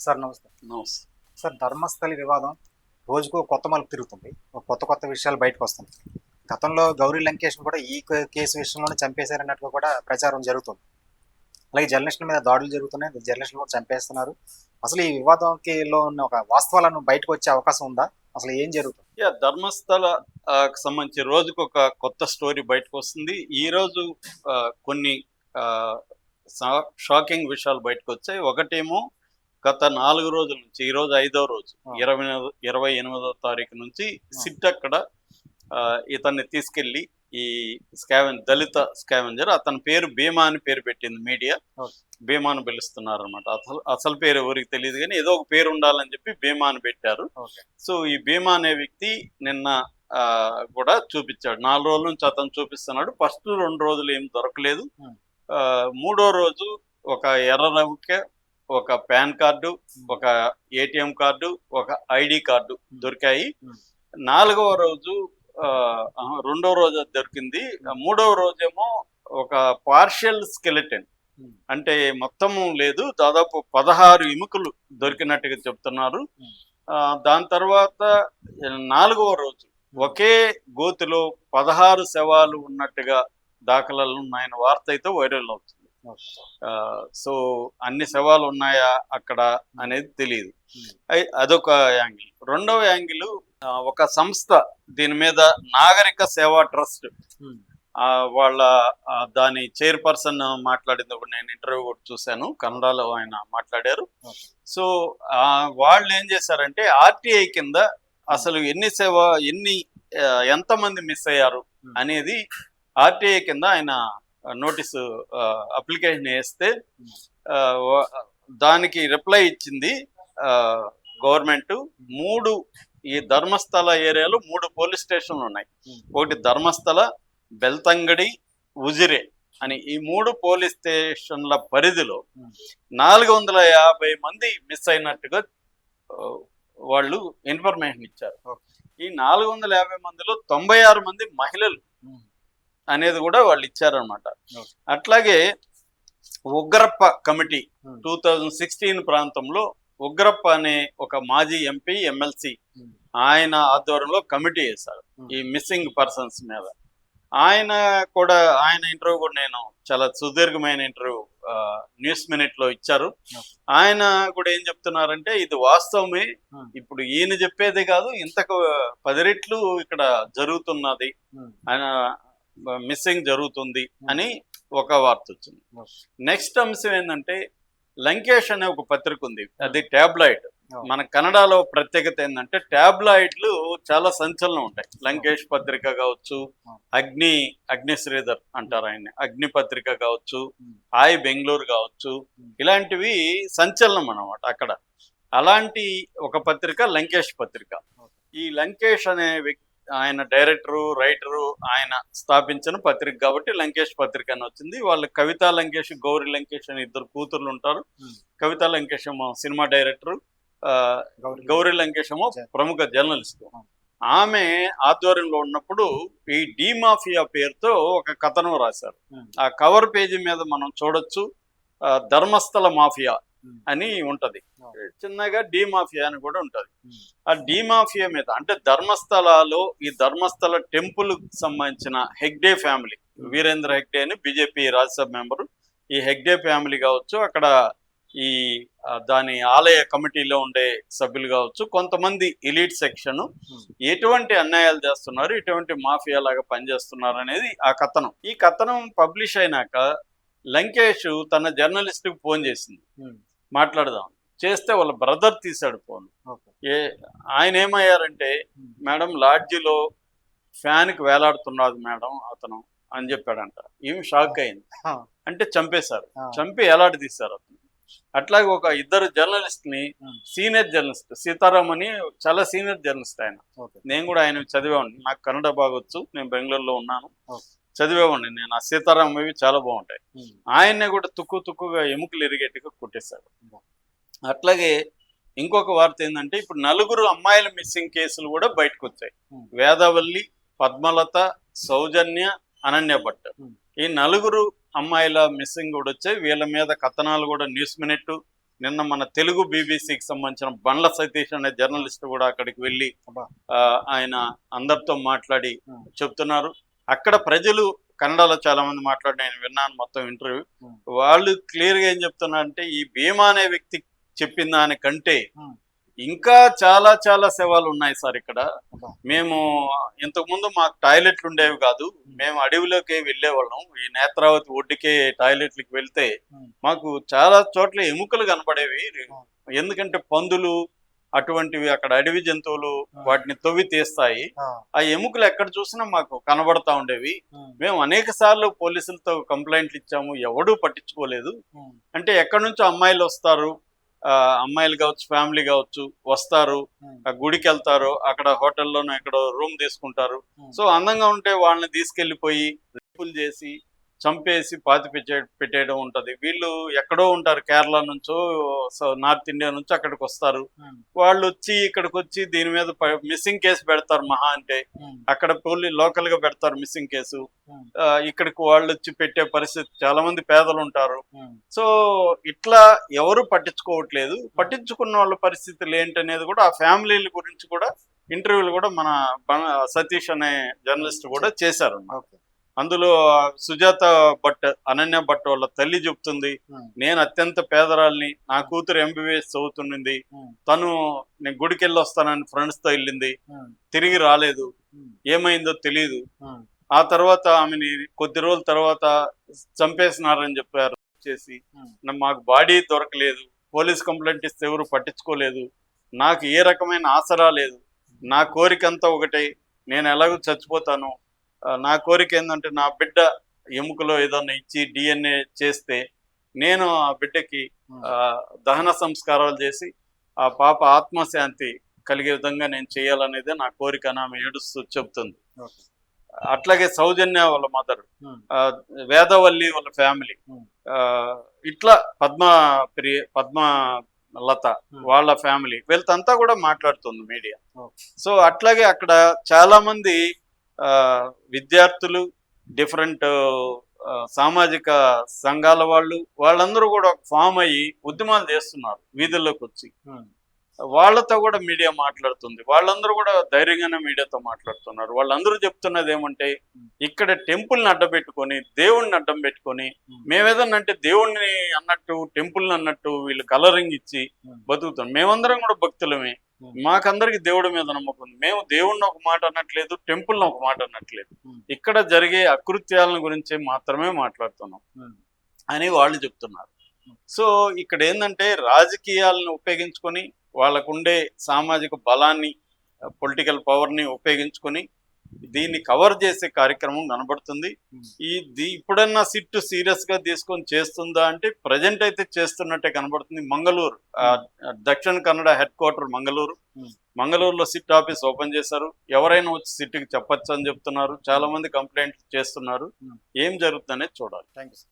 Sir నమస్తే. నమస్తే. Sir, Dharmasthali వివాదం రోజుకో కొత్త మలుపు తిరుగుతుంది. కొత్త కొత్త విషయాలు బయటకు వస్తుంది. గతంలో గౌరీ లంకేష్ను కూడా ఈ కేసు విషయంలోనే చంపేశారన్నట్టుగా కూడా ప్రచారం జరుగుతుంది. అలాగే జర్నలిస్టుల మీద దాడులు జరుగుతున్నాయి, జర్నలిస్టులు కూడా చంపేస్తున్నారు. అసలు ఈ వివాదంకి లో ఉన్న ఒక వాస్తవాలను బయటకు వచ్చే అవకాశం ఉందా? అసలు ఏం జరుగుతుంది? ధర్మస్థల సంబంధించి రోజుకు ఒక కొత్త స్టోరీ బయటకు వస్తుంది. ఈ రోజు కొన్ని షాకింగ్ విషయాలు బయటకు వచ్చాయి. ఒకటేమో గత 4 రోజుల నుంచి, ఈ రోజు 5వ రోజు, 28వ తారీఖు నుంచి సిట్ అక్కడ ఇతన్ని తీసుకెళ్లి ఈ దళిత స్కావెంజర్, అతని పేరు భీమా అని పేరు పెట్టింది మీడియా. భీమా అని పిలుస్తున్నారు అనమాట. అసలు పేరు ఎవరికి తెలియదు, కానీ ఏదో ఒక పేరు ఉండాలని చెప్పి భీమా అని పెట్టారు. సో ఈ భీమా అనే వ్యక్తి నిన్న కూడా చూపించాడు. 4 రోజుల నుంచి అతను చూపిస్తున్నాడు. ఫస్ట్ 2 రోజులు ఏం దొరకలేదు. 3వ రోజు ఒక ఎర్ర నౌక, ఒక పాన్ కార్డు, ఒక ఏటీఎం కార్డు, ఒక ఐడి కార్డు దొరికాయి. 4వ రోజు 2వ రోజు దొరికింది. 3వ రోజేమో ఒక పార్షియల్ స్కెలిటన్, అంటే మొత్తము లేదు, దాదాపు 16 ఎముకలు దొరికినట్టుగా చెప్తున్నారు. దాని తర్వాత 4వ రోజు ఒకే గోతిలో 16 శవాలు ఉన్నట్టుగా దాఖలాలు ఉన్నాయన్న వార్త అయితే వైరల్ అవుతుంది. సో అన్ని శవాలు ఉన్నాయా అక్కడ అనేది తెలియదు. అదొక యాంగిల్. 2వ యాంగిల్, ఒక సంస్థ దీని మీద నాగరిక సేవా ట్రస్ట్, వాళ్ళ దాని చైర్పర్సన్ మాట్లాడింది నేను ఇంటర్వ్యూ కూడా చూశాను, కన్నడలో ఆయన మాట్లాడారు. సో వాళ్ళు ఏం చేశారంటే ఆర్టీఐ కింద అసలు ఎంతమంది మిస్ అయ్యారు అనేది ఆర్టీఐ కింద ఆయన నోటీసు అప్లికేషన్ వేస్తే దానికి రిప్లై ఇచ్చింది గవర్నమెంట్. 3 ఈ ధర్మస్థల ఏరియాలో 3 పోలీస్ స్టేషన్లు ఉన్నాయి. ఒకటి ధర్మస్థల, బెల్తంగడి, ఉజిరే అని ఈ 3 పోలీస్ స్టేషన్ల పరిధిలో 450 మంది మిస్ అయినట్టుగా వాళ్ళు ఇన్ఫర్మేషన్ ఇచ్చారు. ఈ 450 మందిలో 96 మంది మహిళలు అనేది కూడా వాళ్ళు ఇచ్చారనమాట. అట్లాగే ఉగ్రప్ప కమిటీ 2016 ప్రాంతంలో ఉగ్రప్ప అనే ఒక మాజీ ఎంపీ, ఎమ్మెల్సీ, ఆయన ఆధ్వర్యంలో కమిటీ వేశారు ఈ మిస్సింగ్ పర్సన్స్ మీద. ఆయన ఇంటర్వ్యూ కూడా నేను చాలా సుదీర్ఘమైన ఇంటర్వ్యూ న్యూస్ మినిట్ లో ఇచ్చారు. ఆయన కూడా ఏం చెప్తున్నారంటే ఇది వాస్తవమే, ఇప్పుడు ఈయన చెప్పేది కాదు, ఇంతకు 10 రెట్లు ఇక్కడ జరుగుతున్నది, ఆయన మిస్సింగ్ జరుగుతుంది అని ఒక వార్త వచ్చింది. నెక్స్ట్ అంశం ఏంటంటే లంకేష్ అనే ఒక పత్రిక ఉంది, అది ట్యాబ్లాయిడ్. మన కన్నడలో ప్రత్యేకత ఏంటంటే ట్యాబ్లాయిడ్లు చాలా సంచలనం ఉంటాయి. లంకేష్ పత్రిక కావచ్చు, అగ్ని శ్రీధర్ అంటారు ఆయన, అగ్ని పత్రిక కావచ్చు, హాయ్ బెంగళూరు కావచ్చు, ఇలాంటివి సంచలనం అన్నమాట అక్కడ. అలాంటి ఒక పత్రిక లంకేష్ పత్రిక. ఈ లంకేష్ అనే వ్యక్తి, ఆయన డైరెక్టరు, రైటరు, ఆయన స్థాపించిన పత్రిక కాబట్టి లంకేష్ పత్రిక అని వచ్చింది. వాళ్ళు కవితా లంకేష్, గౌరీ లంకేష్ అని 2 కూతుర్లు ఉంటారు. కవితా లంకేష్ ఏమో సినిమా డైరెక్టరు, గౌరీ లంకేష్ ఏమో ప్రముఖ జర్నలిస్ట్. ఆమె ఆధ్వర్యంలో ఉన్నప్పుడు ఈ డి మాఫియా పేరుతో ఒక కథనం రాశారు. ఆ కవర్ పేజీ మీద మనం చూడొచ్చు, ధర్మస్థల మాఫియా అని ఉంటది, చిన్నగా డి మాఫియా అని కూడా ఉంటది. ఆ డి మాఫియా మీద అంటే ధర్మస్థలలో ఈ ధర్మస్థల టెంపుల్ సంబంధించిన హెగ్డే ఫ్యామిలీ, వీరేంద్ర హెగ్డే అని బీజేపీ రాజ్యసభ మెంబరు, ఈ హెగ్డే ఫ్యామిలీ కావచ్చు, అక్కడ ఈ దాని ఆలయ కమిటీలో ఉండే సభ్యులు కావచ్చు, కొంతమంది ఎలీట్ సెక్షన్ ఎటువంటి అన్యాయాలు చేస్తున్నారు, ఎటువంటి మాఫియా లాగా పనిచేస్తున్నారు అనేది ఆ కథనం. ఈ కథనం పబ్లిష్ అయినాక లంకేష్ తన జర్నలిస్ట్కి ఫోన్ చేసింది, మాట్లాడదాం చేస్తే వాళ్ళ బ్రదర్ తీశాడు ఫోన్. ఆయన ఏమయ్యారంటే, మేడం లాడ్జిలో ఫ్యాన్కి వేలాడుతున్నాడు మేడం అతను అని చెప్పాడంట. ఏమి షాక్ అయింది. అంటే చంపేశారు, చంపి ఎలాంటి తీశారు అతను. అట్లాగే ఒక 2 జర్నలిస్ట్ని, సీనియర్ జర్నలిస్ట్ సీతారాం అని చాలా సీనియర్ జర్నలిస్ట్ ఆయన, నేను కూడా ఆయన చదివాను, నాకు కన్నడ బాగొచ్చు, నేను బెంగళూరులో ఉన్నాను, చదివేవాడిని నేను. ఆ సీతారాం అవి చాలా బాగుంటాయి. ఆయన్ని కూడా తుక్కుగా ఎముకలు ఇరిగేట్టుగా కొట్టేశారు. అట్లాగే ఇంకొక వార్త ఏంటంటే, ఇప్పుడు 4 అమ్మాయిల మిస్సింగ్ కేసులు కూడా బయటకు వచ్చాయి. వేదవల్లి, పద్మలత, సౌజన్య, అనన్య భట్, ఈ 4 అమ్మాయిల మిస్సింగ్ కూడా వచ్చాయి. వీళ్ళ మీద కథనాలు కూడా న్యూస్ మినిట్, నిన్న మన తెలుగు బీబీసీకి సంబంధించిన బండ్ల సతీష్ అనే జర్నలిస్ట్ కూడా అక్కడికి వెళ్ళి అబ్బా. ఆయన అందరితో మాట్లాడి ఉమ్. చెప్తున్నారు. అక్కడ ప్రజలు కన్నడలో చాలా మంది మాట్లాడి నేను విన్నాను మొత్తం ఇంటర్వ్యూ. ఉమ్. వాళ్ళు క్లియర్గా ఏం చెప్తున్నారంటే ఈ భీమా అనే వ్యక్తి చెప్పిన దానికంటే ఉమ్. ఇంకా చాలా చాలా సేవలు ఉన్నాయి సార్ ఇక్కడ. అబ్బా. మేము ఇంతకుముందు మాకు టాయిలెట్లు ఉండేవి కాదు, మేము అడవిలోకి వెళ్ళేవాళ్ళం. ఈ నేత్రావతి ఒడ్డుకే టాయిలెట్లకు వెళ్తే ఉమ్. మాకు చాలా చోట్ల ఎముకలు కనపడేవి. ఉమ్. ఎందుకంటే పందులు అటువంటివి అక్కడ అడవి జంతువులు ఉమ్. వాటిని తవ్వి తీస్తాయి. ఆ. ఆ ఎముకలు ఎక్కడ చూసినా మాకు కనబడతా ఉండేవి. ఉమ్. మేము అనేక సార్లు పోలీసులతో కంప్లైంట్లు ఇచ్చాము, ఎవడూ పట్టించుకోలేదు. ఉమ్. అంటే ఎక్కడి నుంచో అమ్మాయిలు వస్తారు, అమ్మాయిలు కావచ్చు ఫ్యామిలీ కావచ్చు వస్తారు, ఉమ్. ఆ గుడికి వెళ్తారు, అక్కడ హోటల్లోనూ ఎక్కడో రూమ్ తీసుకుంటారు. ఉమ్. సో అందంగా ఉంటే వాళ్ళని తీసుకెళ్లిపోయి రేపులు చేసి చంపేసి పాతి పెట్టేయడం ఉంటది. వీళ్ళు ఎక్కడో ఉంటారు, కేరళ నుంచో నార్త్ ఇండియా నుంచి అక్కడికి వస్తారు. ఉమ్. వాళ్ళు వచ్చి ఇక్కడికి వచ్చి దీని మీద మిస్సింగ్ కేసు పెడతారు. మహా అంటే ఉమ్. అక్కడ లోకల్ గా పెడతారు మిస్సింగ్ కేసు. ఉమ్. ఇక్కడికి వాళ్ళు వచ్చి పెట్టే పరిస్థితి, చాలా మంది పేదలు ఉంటారు. ఉమ్. సో ఇట్లా ఎవరు పట్టించుకోవట్లేదు. పట్టించుకున్న వాళ్ళ పరిస్థితులు ఏంటనేది కూడా ఆ ఫ్యామిలీల గురించి కూడా ఇంటర్వ్యూలు కూడా మన సతీష్ అనే జర్నలిస్ట్ కూడా చేశారు. ఓకే. అందులో సుజాత భట్, అనన్య భట్ వాళ్ళ తల్లి చెప్తుంది, ఉమ్. నేను అత్యంత పేదరాల్ని, నా కూతురు MBBS చదువుతున్నది, ఉమ్. తను నేను గుడికి వెళ్ళి వస్తానని ఫ్రెండ్స్తో వెళ్ళింది, ఉమ్. తిరిగి రాలేదు, ఉమ్. ఏమైందో తెలియదు. ఉమ్. ఆ తర్వాత ఆమెని కొద్ది రోజుల తర్వాత చంపేసినారని చెప్పారు చేసి. ఉమ్. మాకు బాడీ దొరకలేదు, పోలీస్ కంప్లైంట్ ఇస్తే ఎవరు పట్టించుకోలేదు, నాకు ఏ రకమైన ఆసరా లేదు, నా కోరిక అంతా ఒకటే, నేను ఎలాగో చచ్చిపోతాను, నా కోరిక ఏంటంటే నా బిడ్డ ఎముకలో ఏదన్నా ఇచ్చి DNA చేస్తే నేను ఆ బిడ్డకి దహన సంస్కారాలు చేసి ఆ పాప ఆత్మశాంతి కలిగే విధంగా నేను చేయాలనేదే నా కోరిక అని ఆమె ఏడుస్తూ చెప్తుంది. ఓకే. అట్లాగే సౌజన్య వాళ్ళ మదర్, ఉమ్. వేదవల్లి వాళ్ళ ఫ్యామిలీ, ఉమ్. ఇట్లా పద్మలత ఉమ్. వాళ్ళ ఫ్యామిలీ, వీళ్ళంతా కూడా మాట్లాడుతుంది మీడియా. ఓకే. సో అట్లాగే అక్కడ చాలా మంది విద్యార్థులు, డిఫరెంట్ సామాజిక సంఘాల వాళ్ళందరూ కూడా ఫామ్ అయ్యి ఉద్యమాలు చేస్తున్నారు వీధుల్లోకి వచ్చి. ఉమ్. వాళ్ళతో కూడా మీడియా మాట్లాడుతుంది, వాళ్ళందరూ కూడా ధైర్యంగానే మీడియాతో మాట్లాడుతున్నారు. వాళ్ళందరూ చెప్తున్నది ఏమంటే, ఇక్కడ టెంపుల్ని అడ్డం పెట్టుకొని, దేవుణ్ణి అడ్డం పెట్టుకొని, మేమేదన్నా అంటే దేవుణ్ణి అన్నట్టు టెంపుల్ని అన్నట్టు వీళ్ళు కలరింగ్ ఇచ్చి బతుకుతాం. మేమందరం కూడా భక్తులమే, మాకందరికి దేవుడి మీద నమ్మకం ఉంది, మేము దేవుణ్ణి ఒక మాట అనట్లేదు, టెంపుల్ని ఒక మాట అనట్లేదు, ఇక్కడ జరిగే అకృత్యాలను గురించి మాత్రమే మాట్లాడుతున్నాం అని వాళ్ళు చెప్తున్నారు. సో ఇక్కడ ఏంటంటే రాజకీయాలను ఉపయోగించుకొని, వాళ్ళకుండే సామాజిక బలాన్ని, పొలిటికల్ పవర్ని ఉపయోగించుకొని దీన్ని కవర్ చేసే కార్యక్రమం కనబడుతుంది. ఇప్పుడన్నా సిట్టు సీరియస్ గా తీసుకొని చేస్తుందా అంటే ప్రజెంట్ అయితే చేస్తున్నట్టే కనబడుతుంది. మంగళూరు, దక్షిణ కన్నడ హెడ్ క్వార్టర్ మంగళూరులో సిట్ ఆఫీస్ ఓపెన్ చేశారు. ఎవరైనా వచ్చి సిట్కి చెప్పచ్చు అని చెప్తున్నారు. చాలా మంది కంప్లైంట్ చేస్తున్నారు. ఏం జరుగుతుందనేది చూడాలి. Thank you.